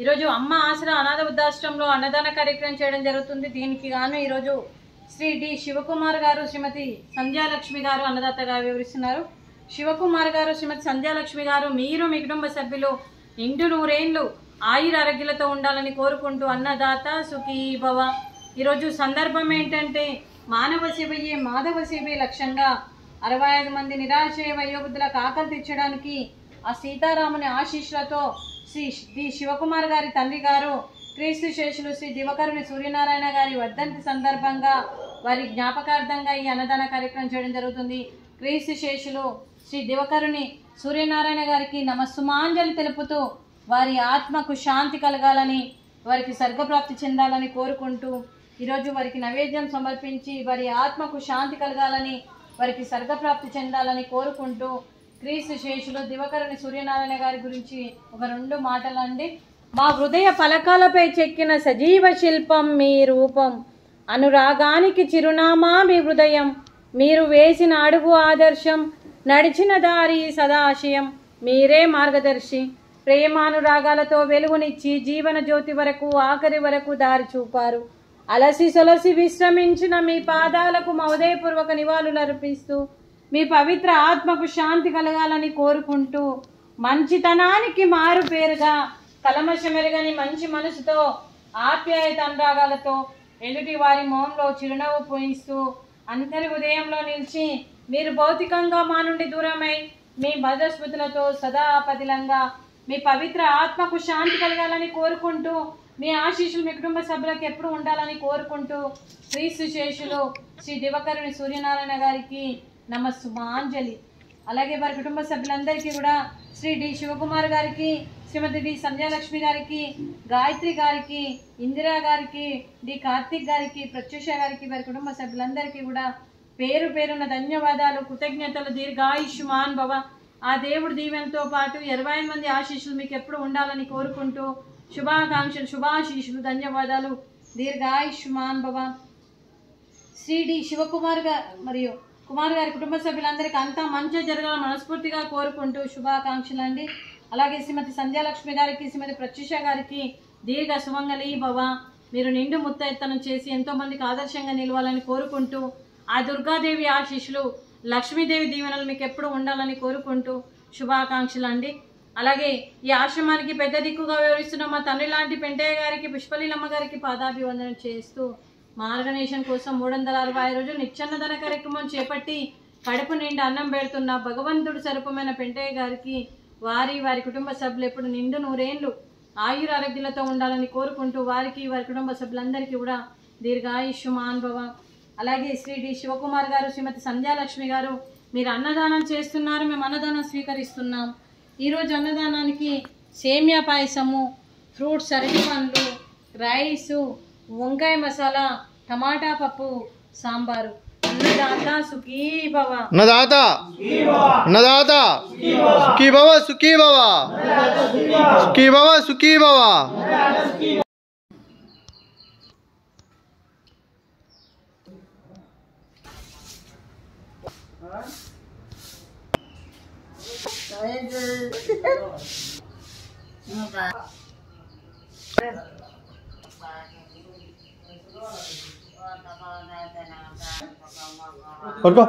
ఈరోజు అమ్మ ఆసరా అనాథ వృద్ధాశ్రమంలో అన్నదాన కార్యక్రమం చేయడం జరుగుతుంది. దీనికి గాను ఈరోజు శ్రీ డి శివకుమార్ గారు, శ్రీమతి సంధ్యాలక్ష్మి గారు అన్నదాతగా వివరిస్తున్నారు. శివకుమార్ గారు, శ్రీమతి సంధ్యాలక్ష్మి గారు, మీరు మీ కుటుంబ సభ్యులు నిండు నూరేళ్లు ఆయుర ఆరోగ్యాలతో ఉండాలని కోరుకుంటూ అన్నదాత సుఖీ భవ. ఈరోజు సందర్భం ఏంటంటే మానవ సేవయే మాధవ సేవే లక్ష్యంగా 65 మంది నిరాశయ వయోవృద్ధులకు ఆకలి తీర్చడానికి ఆ సీతారాముని ఆశీస్సులతో శ్రీ డి శివకుమార్ గారి తండ్రి గారు క్రీస్తు శేషులు శ్రీ దివకరుని సూర్యనారాయణ గారి వర్ధంతి సందర్భంగా వారి జ్ఞాపకార్థంగా ఈ అన్నదాన కార్యక్రమం చేయడం జరుగుతుంది. క్రీస్తు శేషులు శ్రీ దివకరుని సూర్యనారాయణ గారికి నమస్సుమాంజలి తెలుపుతూ వారి ఆత్మకు శాంతి కలగాలని, వారికి స్వర్గప్రాప్తి చెందాలని కోరుకుంటూ ఈరోజు వారికి నైవేద్యం సమర్పించి వారి ఆత్మకు శాంతి కలగాలని, వారికి స్వర్గప్రాప్తి చెందాలని కోరుకుంటూ క్రీస్తు శేషులు దివకరుని సూర్యనారాయణ గారి గురించి ఒక 2 మాటలండి. మా హృదయ పలకాలపై చెక్కిన సజీవ శిల్పం మీ రూపం, అనురాగానికి చిరునామా మీ హృదయం, మీరు వేసిన అడుగు ఆదర్శం, నడిచిన దారి సదాశయం, మీరే మార్గదర్శి. ప్రేమానురాగాలతో వెలుగునిచ్చి జీవన జ్యోతి వరకు ఆఖరి వరకు దారి చూపారు. అలసి సొలసి విశ్రమించిన మీ పాదాలకు మా ఉదయపూర్వక నివాళులు అర్పిస్తూ మీ పవిత్ర ఆత్మకు శాంతి కలగాలని కోరుకుంటూ మంచితనానికి మారు పేరుగా కలమషమెరగని మంచి మనసుతో ఆప్యాయత అనురాగాలతో ఎదుటి వారి మౌనంలో చిరునవ్వు పోయిస్తూ అందరి ఉదయంలో నిలిచి మీరు భౌతికంగా మా నుండి దూరమై మీ భద్రస్మృతులతో సదా పదిలంగా మీ పవిత్ర ఆత్మకు శాంతి కలగాలని కోరుకుంటూ మీ ఆశీస్సులు మీ కుటుంబ సభ్యులకు ఎప్పుడు ఉండాలని కోరుకుంటూ క్రీస్తు శేషులు శ్రీ దివకరుని సూర్యనారాయణ గారికి నమస్సుమాంజలి. అలాగే వారి కుటుంబ సభ్యులందరికీ కూడా శ్రీ డి శివకుమార్ గారికి, శ్రీమతి డి సంధ్యాలక్ష్మి గారికి, గాయత్రి గారికి, ఇందిరా గారికి, డి కార్తీక్ గారికి, ప్రత్యూష గారికి, వారి కుటుంబ సభ్యులందరికీ కూడా పేరు పేరున ధన్యవాదాలు, కృతజ్ఞతలు. దీర్ఘాయుష్మాన్ భవ. ఆ దేవుడి దీవెనతో పాటు 25 మంది ఆశీస్సులు మీకు ఎప్పుడు ఉండాలని కోరుకుంటూ శుభాకాంక్షలు, శుభాశీస్సులు, ధన్యవాదాలు. దీర్ఘాయుష్మాన్ భవ. శ్రీ డి శివకుమార్ గారు మరియు కుమార్ గారి కుటుంబ సభ్యులందరికీ అంతా మంచి జరగాలని మనస్ఫూర్తిగా కోరుకుంటూ శుభాకాంక్షలు అండి. అలాగే శ్రీమతి సంధ్యాలక్ష్మి గారికి, శ్రీమతి ప్రత్యూష గారికి దీర్ఘ సుమంగళి భవ. మీరు నిండు ముత్తైత్తనం చేసి ఎంతో మందికి ఆదర్శంగా నిలవాలని కోరుకుంటూ ఆ దుర్గాదేవి ఆశీస్సులు, లక్ష్మీదేవి దీవెనలు మీకు ఎప్పుడు ఉండాలని కోరుకుంటూ శుభాకాంక్షలు అండి. అలాగే ఈ ఆశ్రమానికి పెద్ద దిక్కుగా వివరిస్తున్న మా తండ్రి లాంటి పెంటయ్య గారికి, పుష్పలీలమ్మ గారికి పాదాభివందనం చేస్తూ మా ఆర్గనైజేషన్ కోసం 365 రోజులు నిత్యాన్నదాన కార్యక్రమం చేపట్టి కడుపు నిండా అన్నం పెడుతున్న భగవంతుడు స్వరూపమైన పెంటయ్య గారికి, వారి కుటుంబ సభ్యులు ఎప్పుడు నిండు నూరేళ్లు ఆయుర ఆరోగ్యాలతో ఉండాలని కోరుకుంటూ వారికి, వారి కుటుంబ సభ్యులందరికీ కూడా దీర్ఘాయుష్మాన్ భవ. అలాగే శ్రీ డి శివకుమార్ గారు, శ్రీమతి సంధ్యాలక్ష్మి గారు, మీరు అన్నదానం చేస్తున్నారు, మేము అన్నదానం స్వీకరిస్తున్నాం. ఈరోజు అన్నదానానికి సేమియా పాయసము, ఫ్రూట్స్, అరటి పండ్లు, రైసు, వంకాయ మసాలా, టమాటా పప్పు, సాంబారు. అన్నదాత సుఖీ భవ. అన్నదాత అన్నదాత సుఖీ భవ, సుఖీ భవ, సుఖీ భవ, సుఖీ భవ. పడుకో.